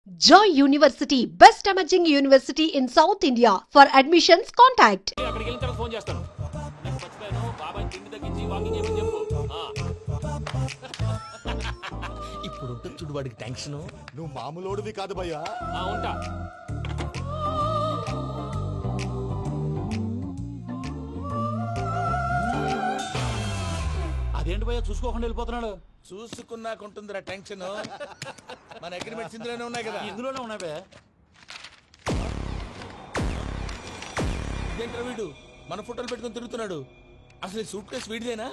Joy University, best emerging university in South India. For admissions, contact. అక్కడికి వెళ్ళిన తర్వాత phone చేస్తాను. నేను మర్చిపోయాను. బాబాయ్ తిండి తగ్గించి వాకింగ్ చేయమని చెప్పు. ఇప్పుడు ఉంటుంది చూడు వాడికి టెన్షన్. నువ్వు మామూలోడివి కాదు భయ్యా. ఉంటా. అదేంటి భయ్యా చూసుకోకుండా వెళ్ళిపోతున్నాడు? చూసుకున్నాకుంటుందిరా టెన్షన్. మన అగ్రిమెంట్స్ ఇందులోనే ఉన్నాయి కదా. ఇందులోనే ఉన్నావే. ఇదేంట్రా వీడు మన ఫోటోలు పెట్టుకుని తిరుగుతున్నాడు. అసలు ఈ సూట్ కేసు వీడిదేనా?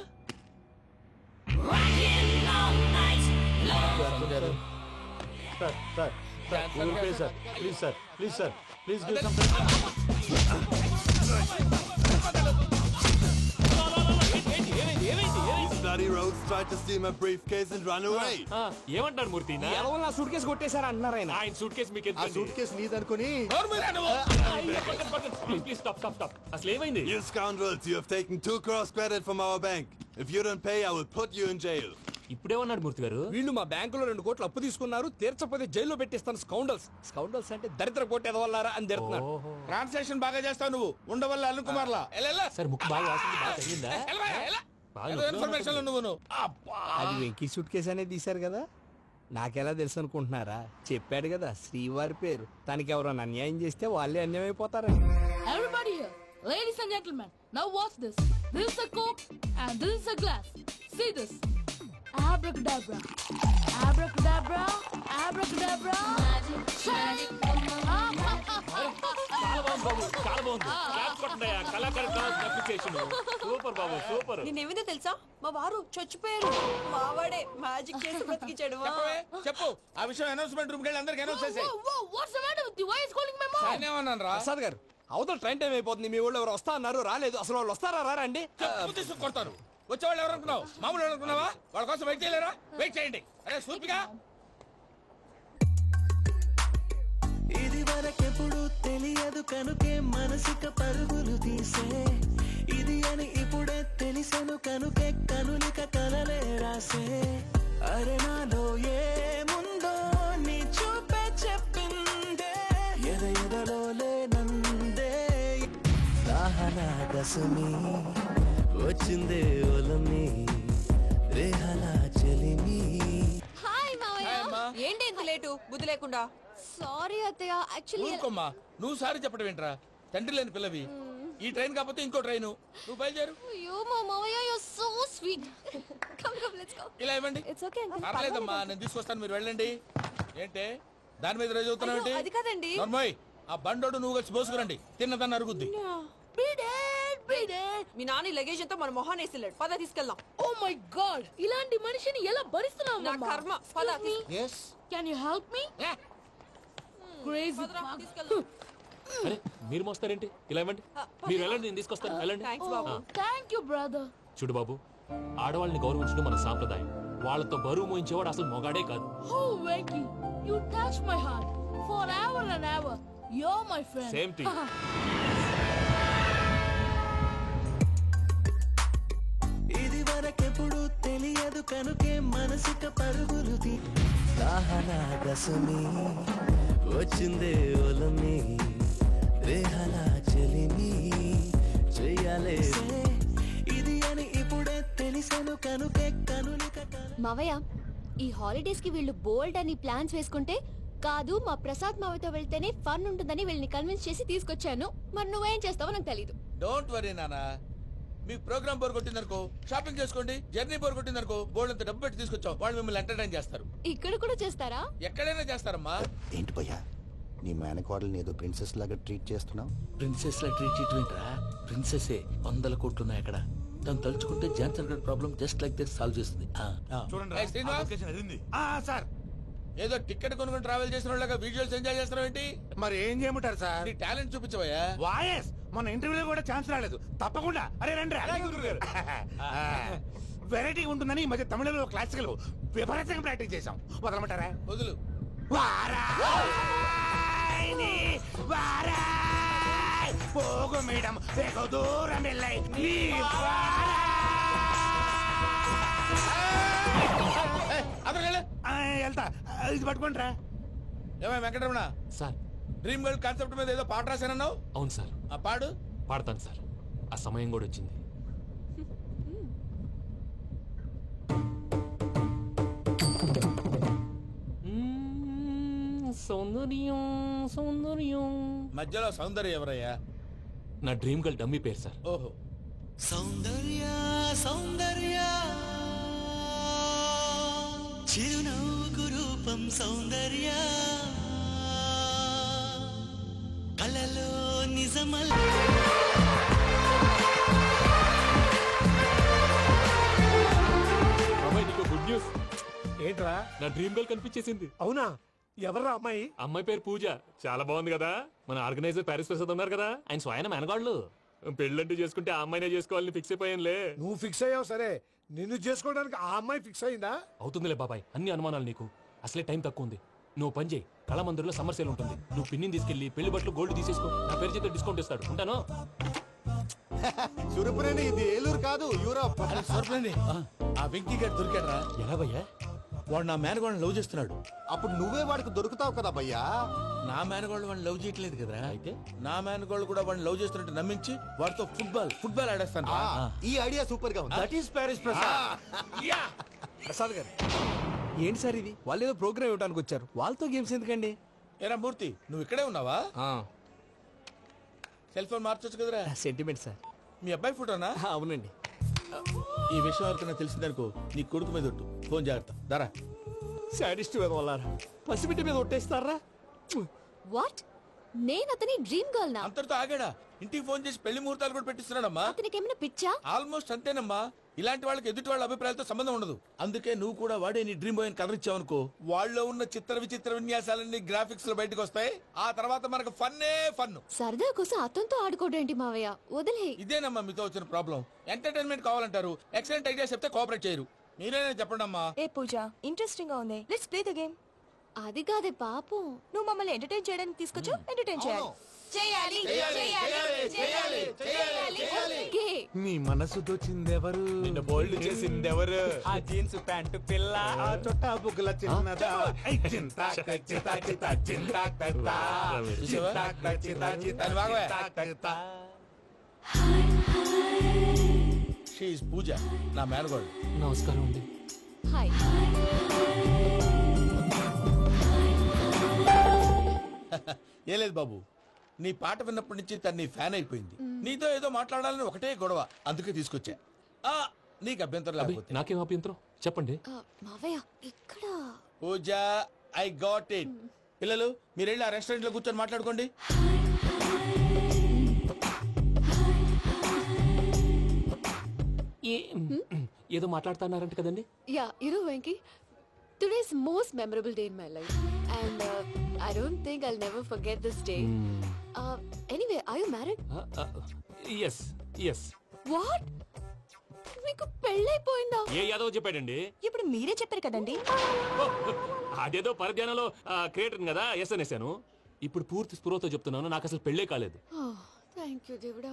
Bloody rogues tried to steal my briefcase and run away. ఏమంటారు మూర్తి? నా సూట్ కేసు కొట్టేశారు అంటున్నారు ఆయన. ఆయన సూట్ కేసు మీకు ఆ సూట్ కేసు నీదనుకుని. Please stop. అసలు ఏమైంది? You scoundrels, you have taken 2 crores credit from our bank. If you don't pay, I will put you in jail. ఇప్పుడేమన్నాడు మూర్తి గారు? వీళ్ళు మా బ్యాంకులో 2 కోట్లు అప్పు తీసుకున్నారు, తీర్చకపోతే జైల్లో పెట్టిస్తాను. స్కౌండల్స్ అంటే దరిద్ర కోట ఎదవల్లారా అని తిడుతున్నారు. ట్రాన్సాక్షన్ బాగా చేస్తావు నువ్వు. ఉండవల్ల అల్లు కుమార్లా. సార్ ముక్కు బాగా వాసింది, బాగా తగ్గిందా? ఇన్ఫర్మేషన్ నువ్వు. అది వెంకీ సూట్ కేసు అనేది తీశారు కదా, నాకెలా తెలుసు అనుకుంటున్నారా? చెప్పాడు కదా శ్రీవారి పేరు. తనకి ఎవరైనా అన్యాయం చేస్తే వాళ్ళే అన్యాయం అయిపోతారని. Everybody here, ladies and gentlemen, now watch this. This is a coke and this is a glass. See this. Abracadabra, abracadabra, abracadabra. Magic. చాలా బాగుంది. క్లాప్స్ కొట్టండియా. కళాకారు క్లాస్ అప్లికేషన్ సూపర్ బాబు, సూపర్. నేనేమిందో తెలుసా, మా వారు చచ్చిపోయారు. మావాడే మ్యాజిక్ చేసి బ్రతికించాడు. చెప్పు ఆ విషయం. అనౌన్స్మెంట్ రూమ్ కి వెళ్ళి అందరికి అనౌన్స్ చేసేయ్. What's the matter with you? Why is calling my mom? నేనేమన్నాను రా? ప్రసాద్ గారు, అవతల ట్రైన్ టైం అయిపోతుంది. మీ వాళ్ళు ఎవరు వస్తా అన్నారు, రాలేదు. అసలు వాళ్ళు వస్తారా రారా అండి? తీసుకు కొడతారు. వచ్చేవాళ్ళు ఎవరు అనుకున్నావు? మామూలు ఎవరు అనుకున్నావా? వాళ్ళ కోసం వెయిట్ చేయలేరా? వెయిట్ చేయండి. అరే సూపిగా. ఇది వరకెప్పుడు తెలియదు కనుకే మనసుక పరుగులు తీసే, ఇది అని ఇప్పుడే తెలిసెను కనుకే కనులిక కలలే రాసే. అరే నాలో ఏముందో నీ చూపే చెప్పిందే, ఎదలో లేనందే. దాహనా దశమి వచ్చిందే ఒలమి, రేహలా చెలిమి. హాయ్ మావయ్య. ఏంటి ఇంత లేటు? బుద్ధి లేకుండా. సారీ అత్తయ్య, యాక్చువల్లీ ఊరుకోమ్మా. నువ్వు సారీ చెప్పడం ఏంట్రా? తండ్రి లేని పిల్లవి. ఈ ట్రైన్ కాకపోతే ఇంకో ట్రైన్. నువ్వు బయలుదేరు. అయ్యో మా మావయ్య, you are so sweet. Come let's go. ఇలా ఇవ్వండి. It's okay uncle. పర్లేదమ్మా, నేను తీసుకొస్తాను, మీరు వెళ్ళండి. ఏంటే దాని మీద రోజు అవుతున్నావు? అది కాదండి. నర్మోయ్, ఆ బండోడు నువ్వు కలిసి పోసుకురండి. తిన్నదాన్ని అరుగుద్ది. మీ నాన్న లగేజ్ అంతా మన మొహాన్ వేసిల్లాడు. పద తీసుకెళ్దాం. Oh my God! ఇలాంటి మనిషిని ఎలా భరిస్తున్నావు? నా కర్మ. పద. Can you help me? Crazy. తీసుకెళ్దాం. అరే మీరు మోస్తారేంటి? ఇలా ఇవ్వండి. మీరు వెళ్ళండి, నేను తీసుకొస్తాను. వెళ్ళండి. Thanks Babu. Thank you, brother. చూడు బాబు, ఆడవాళ్ళని గౌరవించడం మన సాంప్రదాయం. వాళ్ళతో బరువు మోయించేవాడు అసలు మొగాడే కాదు. Oh, Venky, you touch my heart forever and ever. You're my friend. Same to you. ఇది వరకెప్పుడు తెలియదు కనుకే మనసుక పరుగులు తీ. దాహనా దశమి వచ్చిందే ఒలమి, రేహలా చెలిమి చెయ్యాలే. ఇది అని ఇప్పుడే తెలిసెను కనుకే కనులిక. మావయ్య, ఈ హాలిడేస్ కి వీళ్ళు బోల్డ్ అని ప్లాన్స్ వేసుకుంటే, కాదు మా ప్రసాద్ మావయ్యతో వెళ్తేనే ఫన్ ఉంటుందని వీళ్ళని కన్విన్స్ చేసి తీసుకొచ్చాను. మరి నువ్వేం చేస్తావో నాకు తెలీదు. డోంట్ వరీ నానా. మీ ప్రోగ్రామ్ బోర్ కొట్టిందనుకో షాపింగ్ చేసుకోండి. జర్నీ బోర్ కొట్టిందనుకో బోర్డు అంత డబ్బు పెట్టి తీసుకొచ్చాం. వాళ్ళు మిమ్మల్ని ఎంటర్టైన్ చేస్తారు. ఇక్కడ కూడా చేస్తారా? ఎక్కడైనా చేస్తారమ్మా. ఏంటి భయ్యా, నీ మేనకోడల్ని ఏదో ప్రిన్సెస్ లాగా ట్రీట్ చేస్తున్నావు? ప్రిన్సెస్ లా ట్రీట్ చేయటమేంట్రా? ప్రిన్సెస్ 100 కోట్లు ఉన్నాయి అక్కడ. తను తలుచుకుంటే జాన్సన్ గడ్ problem just like this solve చేస్తుంది. సార్, ఏదో టికెట్ కొనుక్కొని ట్రావెల్ చేసిన వాళ్ళగా విజువల్స్ ఎంజాయ్ చేస్తున్నావు ఏంటి? మరి ఏం చేయమంటారు సార్? నీ టాలెంట్ చూపించవయ్యా. వాయస్ మన ఇంటర్వ్యూలో కూడా ఛాన్స్ రాలేదు. తప్పకుండా అరే రండి. వెరైటీ ఉంటుందని ఈ మధ్య తమిళంలో క్లాసికల్ విపరీతంగా ప్రాక్టీస్ చేసాం. వదలమంటారా? వదులు. పోగు మేడం దూరం వెళ్ళాయి. వెళ్తా, ఇది పట్టుకుంటారా? ఏమై Venkataramana sir dream girl concept మీద ఏదో పాట రాశానన్నావు? అవును సార్. ఆ పాడు. పాడతాను సార్. ఆ సమయం కూడా వచ్చింది. సౌందర్యం సౌందర్యం. మధ్యలో సౌందర్య ఎవరయ్యా? నా డ్రీమ్ గర్ల్ డమ్మీ పేరు సార్. ఓహో. సౌందర్య సౌందర్య చిరునవ్వుకు రూపం సౌందర్య కలలో నిజమల్. అమ్మాయి నీకు గుడ్ న్యూస్. ఏంట్రా? నా డ్రీమ్ గర్ల్ కనిపించేసింది. అవునా? ఎవర్రా అమ్మాయి? అమ్మాయి పేరు పూజ. చాలా బాగుంది కదా. మన ఆర్గనైజర్ ప్యారిస్ ప్రసాద్ ఉన్నారు కదా, ఆయన స్వయం మెనగాళ్ళు. పెళ్ళంటూ చేసుకుంటే ఆ అమ్మాయినే చేసుకోవాలని ఫిక్స్ అయిపోయానులే. నువ్వు ఫిక్స్ అయ్యావు సరే, నిన్ను చేసుకోవడానికి ఆ అమ్మాయి ఫిక్స్ అయిందా? అవుతుందిలే బాబాయ్, అన్ని అనుమానాలు నీకు. అసలే టైం తక్కువ ఉంది. నువ్వు పని చేయి, కళామందిర్లో సమ్మర్ సేల్ ఉంటుంది. నువ్వు పిన్నిని తీసుకెళ్లి పెళ్లి బట్టలు గోల్డ్ తీసేసుకో. నా పేరు చేత డిస్కౌంట్ ఇస్తాడు. ఉంటాను. సురపురేని ఇది ఏలూరు కాదు, యూరోప్. సూరపురేని ఆ వెంకీ గారు దొరికాడరా? ఎలా భయ్యా? వాడు నా మేనగోళ్ళని లవ్ చేస్తున్నాడు. అప్పుడు నువ్వే వాడికి దొరుకుతావు కదా భయ్యా. నా మేనగోళ్ళు వాడిని లవ్ చేయట్లేదు కదరా. అయితే నా మేనగోళ్ళు కూడా వాడిని లవ్ చేస్తున్నట్టు నమ్మించి వాడితో ఫుట్బాల్ ఆడేస్తాను. ఈ ఐడియా సూపర్ గా ఉంది. That is Paris Prasad. Prasad గారు ఏంటి సార్ ఇది? వాళ్ళు ఏదో ప్రోగ్రామ్ ఇవ్వడానికి వచ్చారు, వాళ్ళతో గేమ్స్ ఎందుకండి? ఏరా మూర్తి, నువ్వు ఇక్కడే ఉన్నావా? సెల్ ఫోన్ మార్చొచ్చు కదరా. Sentiment sir. మీ అబ్బాయి ఫోటోనా? అవునండి. ఈ విషయం ఎవరికైనా తెలిసిందనుకో నీ కొడుకు మీద ఒట్టు. ఫోన్ జాగ్రత్త. దారా. సాడిస్ట్ వాళ్ళారా, పసిబిడ్డ మీద ఒట్టేస్తారా? వాట్? నేను అతని డ్రీమ్ గర్ల్ నా? అంతటితో ఆగాడా? ఇంటికి ఫోన్ చేసి పెళ్లి ముహూర్తాలు కూడా పెట్టిస్తున్నాడమ్మా. అతనికి ఏమైనా పిచ్చా? ఆల్మోస్ట్ అంతేనమ్మా. ఇలాంటి వాళ్ళకి ఎదుటి వాళ్ళ అభిప్రాయాలతో సంబంధం ఉండదు. అందుకే నువ్వు కూడా వాడే నీ డ్రీమ్ బాయ్ అని కలర్ ఇచ్చావనుకో, వాళ్ళలో ఉన్న చిత్ర విచిత్ర విన్యాసాలన్నీ గ్రాఫిక్స్ లో బయటకు వస్తాయి. ఆ తర్వాత మనకు ఫన్నే ఫన్. సరదా కోసం అతనితో ఆడుకోడేంటి మావయ్య? వదిలే. ఇదేనమ్మా మీతో వచ్చిన ప్రాబ్లం. ఎంటర్టైన్మెంట్ కావాలంటారు, ఎక్సలెంట్ ఐడియా చెప్తే కోఆపరేట్ చేయరు. మీరేనా చెప్పండి అమ్మా. ఏ పూజ, ఇంట్రెస్టింగ్ గా ఉంది. Let's play the game. అది కాదే పాపం. నువ్వు మమ్మల్ని ఎంటర్టైన్ చేయడానికి తీసుకొచ్చు, ఎంటర్టైన్ చేయాలి. ఓకే. నీ మనసు దోచిందెవరు? నిన్ను బోల్డ్ చేసిందెవరు? ఆ జీన్స్ ప్యాంటు పిల్ల, ఆ చుట్టా బుగ్గల చిన్నదా. షీఈ్ పూజ, నా మేనగోడు. నమస్కారం అండి. హాయ్. ఏ లేదు బాబు, నీ పాట విన్నప్పటి నుంచి తను నీ ఫ్యాన్ అయిపోయింది. నీతో ఏదో మాట్లాడాలని ఒకటే గొడవ, అందుకే తీసుకొచ్చా. నీకు అభ్యంతరం లేకపోతే. నాకేం అభ్యంతరం చెప్పండి. మావయ్య ఇక్కడ. పూజ, ఐ గాట్ ఇట్. పిల్లలు మీరు వెళ్ళి ఆ రెస్టారెంట్ లో కూర్చొని మాట్లాడుకోండి. ఏదో మాట్లాడుతున్నారంట కదండి. Yeah, Venky, today's most memorable day in my life, and I don't think I'll never forget this day. Anyway, are you married? yes. What? మీకు పెళ్ళైపోయిందా? ఏ యాదవ్ చెప్పాడండి? ఇప్పుడు మీరే చెప్పారు కదండి. అదేదో పరధ్యానంలో క్రియేటర్ కదా ఎస్ అనేసాను. ఇప్పుడు పూర్తి స్పృహతో చెప్తున్నాను, నాకు అసలు పెళ్ళే కాలేదు. థ్యాంక్ యూ దేవుడా.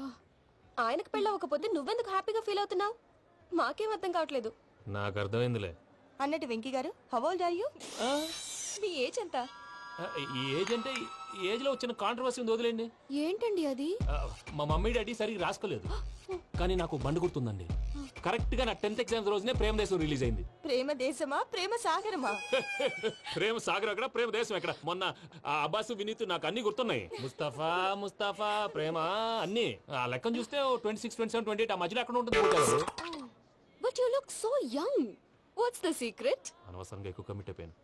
ఆయనకు పెళ్ళవకపోతే నువ్వెందుకు హ్యాపీగా ఫీల్ అవుతున్నావు? మాకేం అర్థం కావట్లేదు. నాకు అర్థమైందిలే. అన్నట్టు వెంకీ గారు, హౌ ఓల్డ్ ఆర్ యు? మీ ఏజ్ ఎంత? ఈ ఏజ్ అంటే ఏజ్ లో వచ్చిన కాంట్రవర్సీ ఉంది, వదిలేండి. ఏంటండి అది? మా మమ్మీ డాడీ సరిగ్గా రాసుకోలేదు, కానీ నాకు బండి గుర్తుందండి. కరెక్ట్ గా నా 10th ఎగ్జామ్స్ రోజునే ప్రేమ దేశం రిలీజ్ అయింది. ప్రేమ దేశమా, ప్రేమ సాగరమా? ప్రేమ సాగర్ ఎక్కడ, ప్రేమ దేశం ఎక్కడ? మొన్న అబ్బాసు వినీత్ నాకు అన్ని గుర్తున్నాయి. ముస్తఫా ప్రేమ అన్ని ఆ లెక్కను చూస్తే 26, 27, 28 ఆ మధ్యలో ఎక్కడ ఉంటుంది. But you look so young. What's the secret? అనవసరంగా ఎక్కువ కమిట్ అయిపోయాను.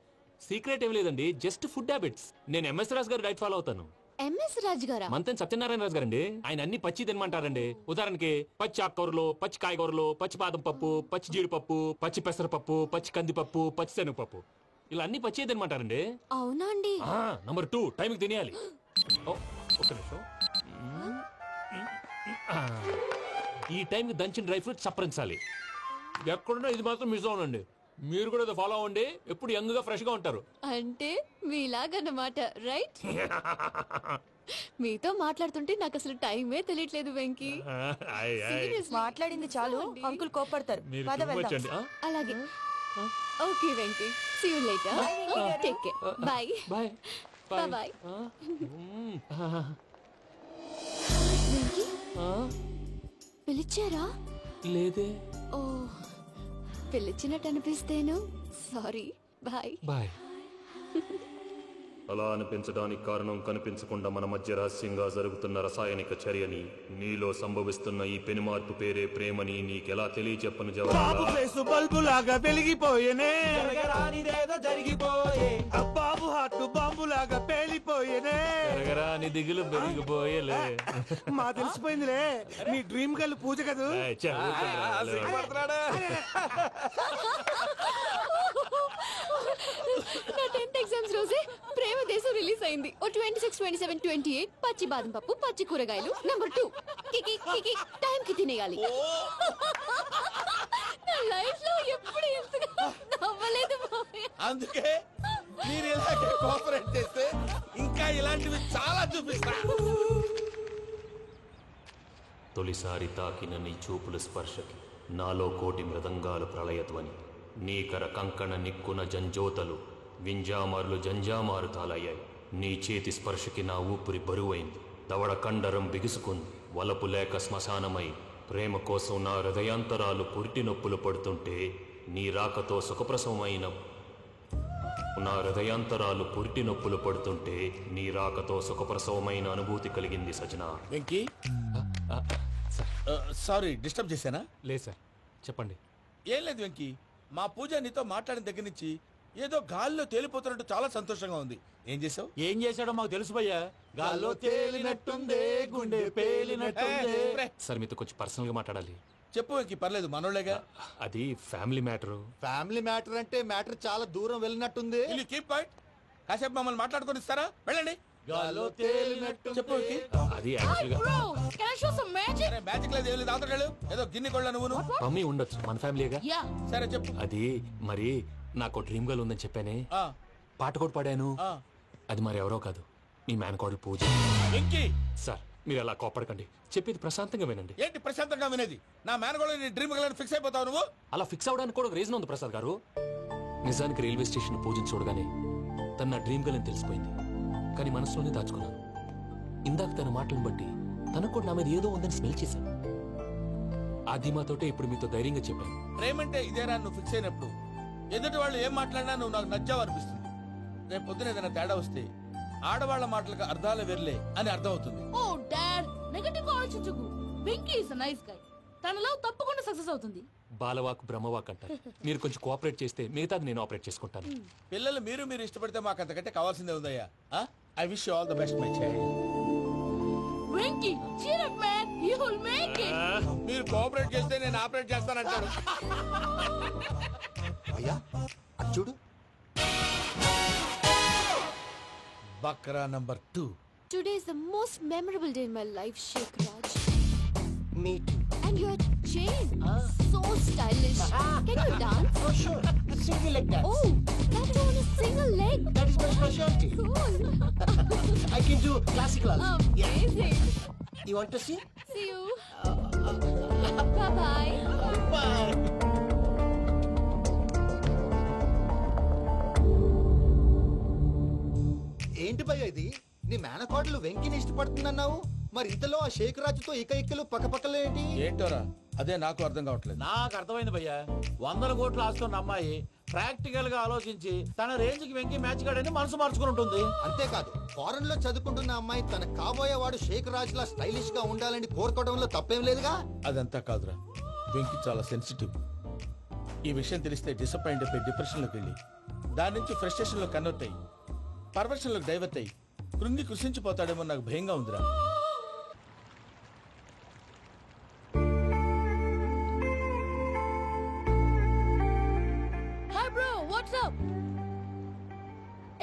సీక్రెట్ ఏం లేదండి, జస్ట్ ఫుడ్ హ్యాబిట్స్. నేను ఎంఎస్ రాజు గారు డైట్ ఫాలో అవుతాను. ఎంఎస్ రాజు గారా? మంతెన్ సత్యనారాయణ రాజు గారండి. ఆయన అన్ని పచ్చి తినమంటారండి. ఉదాహరణకి పచ్చి ఆకుకూరలు, పచ్చి కాయగూరలు, పచ్చి బాదం పప్పు, పచ్చి జీడిపప్పు, పచ్చి పెసరపప్పు, పచ్చి కందిపప్పు, పచ్చి శనగపప్పు, ఇలా అన్ని పచ్చి తినమంటారండి. అవునా అండి? నంబర్ 2, టైంకి తినేయాలి. ఒక్క నిమిషం. ఈ టైంకి దంచిన డ్రై ఫ్రూట్స్ సప్పరించాలి. ఎక్కడున్నా ఇది మాత్రం మిస్ అవునండి. మీరు కూడా ఇది ఫాలో అవ్వండి, ఎప్పుడు యంగ్ గా ఫ్రెష్ గా ఉంటారు. అంటే మీలాగన్నమాట, రైట్? మీతో మాట్లాడుతుంటే నాకు అసలు టైమే తెలియట్లేదు వెంకీ. మాట్లాడింది చాలు, అంకుల్ కోపడతారు. అలాగే. Okay Venky, see you later. Take care. Bye. Bye. పిలిచారా? లేదే. ఓ, పిలిచినట్టు అనిపిస్తేను సారీ. Bye bye. అలా అనిపించడానికి కారణం కనిపించకుండా మన మధ్య రహస్యంగా జరుగుతున్న రసాయనిక చర్యని, నీలో సంభవిస్తున్న ఈ పెనుమార్పు పేరే ప్రేమని నీకెలా తెలియచెప్పను జవాబు. బల్బు లాగా వెలిగిపోయేనే, జరిగిపోయే బాబు హార్ట్ బాంబు లాగా పేలిపోయేనే. నీ దిగులు పెరిగిపోయేలే. మా తెలిసిపోయిందిలే, నీ డ్రీమ్ గర్ల్ పూజ కదూ. నా 10th ఎగ్జామ్స్ రోజే ప్రేమ దేశం రిలీజ్ అయింది. ఓ 26, 27, 28 పచ్చి బాదం పప్పు, పచ్చి కూరగాయలు. నెంబర్ 2 కికి కికి టైం కి తినేయాలి. నా లైఫ్ లో ఎప్పుడు ఇంతగా నవ్వలేదు మామయ్య. అందుకే మీరు ఇలాగే కోఆపరేట్ చేస్తే ఇంకా ఇలాంటివి చాలా చూపిస్తా. తొలిసారి తాకిన నీ చూపుల స్పర్శకి నాలో కోటి మృదంగాలు ప్రళయధ్వని. నీకర కంకణ నిక్కున జంజోతలు వింజామారులు జంజామారు తాలయ్యాయి. నీ చేతి స్పర్శకి నా ఊపిరి బరువైంది. దవడ కండరం బిగుసుకుంది. వలపు లేక శ్మశానమై ప్రేమ కోసం నా హృదయాంతరాలు పురిటి నొప్పులు పడుతుంటే నీ రాకతో సుఖప్రసవమైన నా హృదయాంతరాలు పురిటి నొప్పులు పడుతుంటే నీ రాకతో సుఖప్రసవమైన అనుభూతి కలిగింది సజనా. వెంకీ, సారీ డిస్టర్బ్ చేశానా? లేదు సార్, చెప్పండి. ఏం లేదు వెంకీ, మా పూజ నీతో మాట్లాడిన దగ్గర నుంచి ఏదో గాల్లో తేలిపోతున్నట్టు చాలా సంతోషంగా ఉంది. ఏం చేసావు? ఏం చేశాడో మాకు తెలుసు భయ్యా. గాల్లో తేలినట్టుందే, గుండె పేలినట్టుందే. సార్ మీతో కొంచెం పర్సనల్ గా మాట్లాడాలి. చెప్పు వెంకీ, పర్లేదు, మనోళ్ళేగా. అది ఫ్యామిలీ మ్యాటర్. ఫ్యామిలీ మ్యాటర్ అంటే మ్యాటర్ చాలా దూరం వెళ్ళినట్టుంది. Keep point. కాసేపు మమ్మల్ని మాట్లాడుకొని ఇస్తారా? వెళ్ళండి. గాల్లో తేలినట్టు చెప్పు వెంకీ. అది యాక్చువల్గా Can I show some magic? Magic లేదు, ఏం లేదు. అవతల ఏదో గిన్నె కొళ్ళ నువ్వు. మమ్మీ ఉండొచ్చు, మన ఫ్యామిలీగా. Yeah. సరే చెప్పు. అది మరి నాకు డ్రీమ్ గర్ల్ ఉందని చెప్పానే, పాట కూడా పాడాను. అది మరి ఎవరో కాదు, మీ మేనకోడలు పూజ. వెంకీ సార్ మీరు అలా కోపడకండి, చెప్పేది ప్రశాంతంగా వినండి. ఏంటి ప్రశాంతంగా వినేది? నా మేనకోడలు నీ డ్రీమ్ గర్ల్ ఫిక్స్ అయిపోతావు నువ్వు. అలా ఫిక్స్ అవడానికి కూడా ఒక రీజన్ ఉంది ప్రసాద్ గారు. నిజానికి రైల్వే స్టేషన్ పూజను చూడగానే తన నా డ్రీమ్ గర్ల్ అని తెలిసిపోయింది. కానీ మనసులోనే దాచుకున్నాను. ఇందాక తన మాటలను బట్టి తనకు కూడా నా మీద ఏదో ఉందని స్మెల్ చేశాను. ఆ ధీమాతోటే ఇప్పుడు మీతో ధైర్యంగా చెప్పాను. ప్రేమంటే ఇదేరా నువ్వు ఫిక్స్ అయినప్పుడు ఎదుటి వాళ్ళు ఏం మాట్లాడినా నువ్వు నాకు నచ్చావు అనిపిస్తుంది. రేపు పొద్దున ఏదైనా తేడా వస్తే ఆడవాళ్ల మాటలకు అర్థాలు వెర్లే అని అర్థం అవుతుంది. Oh, Dad, నెగటివ్ ఆలోచించకు. Venky is nice guy. తన లవ్ తప్పకుండా సక్సెస్ అవుతుంది. బాలవాక్ బ్రహ్మవాక్ అంటారు. మీరు కొంచెం కోఆపరేట్ చేస్తే మిగతాది నేను ఆపరేట్ చేసుకుంటాను. పిల్లలు మీరు ఇష్టపడితే మాకు అంతకంటే కావాల్సిందే ఉందయ్యా. I wish you all the best my child. Venky, cheer up man, you will make it. మీరు కోఆపరేట్ చేస్తే నేను ఆపరేట్ చేస్తానంటాడు. అయ్యా చూడు, Bakra number 2. Today is the most memorable day in my life, Sheikh Raj. Me too. And your chain, so stylish. Can you dance? Oh sure, single leg dance. Oh, that too on a single leg. That is my specialty. Cool. I can do classical also. Amazing. You want to see? See you. Bye-bye. Bye. ఏంటి భయ్య ఇది? నీ మేనకోడలు వెంకిని ఇష్టపడుతుందన్నావు, మరి ఇంతలో ఆ షేక్ రాజుతో ఇక్కలు పక్కపక్కలు ఏంటి? ఏంటోరా, అదే నాకు అర్థం కావట్లేదు. నాకు అర్థమైంది భయ్యా. 100 కోట్లు ఆస్తున్న అమ్మాయి ప్రాక్టికల్ గా ఆలోచించి తన రేంజ్ కి వెంకి మ్యాచ్ కాడని మనసు మార్చుకుని ఉంటుంది. అంతేకాదు, ఫారెన్ లో చదువుకుంటున్న అమ్మాయి తన కాబోయేవాడు షేక్ రాజ్ లా స్టైలిష్ గా ఉండాలని కోరుకోవడంలో తప్పేం లేదుగా. అదంతా కాదురా, వెంకి చాలా సెన్సిటివ్. ఈ విషయం తెలిస్తే డిసప్పాయింట్ అయిపోయి డిప్రెషన్ లోకి వెళ్ళి దాని నుంచి ఫ్రస్ట్రేషన్ లో కన్వర్ట్ అయ్యి పర్వర్షన్ లోకి డైవర్ట్ అయ్యి కృంగి కృషించిపోతాడేమో నాకు భయంగా ఉందిరా. Hi bro, what's up?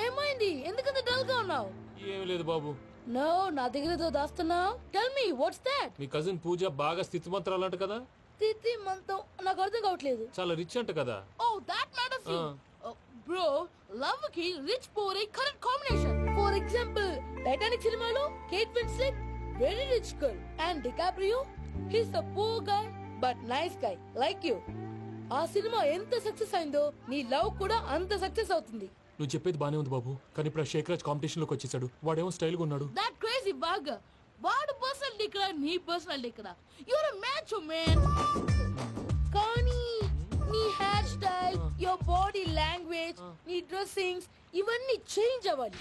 ఏమైంది? ఎందుకంత డల్ గా ఉన్నావు? ఏం లేదు బాబు. నో, నా దగ్గర ఏదో దాస్తున్నావు. Tell me what's that? మీ కజిన్ పూజ బాగా స్థితిమంతరాలు అంట కదా. స్థితి మంతం నాకు అర్థం కావట్లేదు. చాలా రిచ్ అంట కదా. Oh that matters you. Bro, love కి rich poor a correct combination. For example, Titanic సినిమాలో Kate Winslet very rich girl and DiCaprio he is a poor guy but nice guy like you. ఆ సినిమా ఎంత success అయిందో నీ love కూడా అంత success అవుతుంది. నువ్వు చెప్పేది బానే ఉంది బాబు, కానీ ఇప్పుడు శేఖర్ రాజ్ కాంపిటీషన్ లోకి వచ్చేసాడు. వాడేమో స్టైల్ గా ఉన్నాడు. That crazy bug. వాడు పర్సనల్ ఇక్కడ, నీ పర్సనల్ ఇక్కడ. You're a match man. కానీ నీ hair style, your body language, నీ డ్రెస్సింగ్స్ ఇవన్నీ చేంజ్ అవ్వాలి.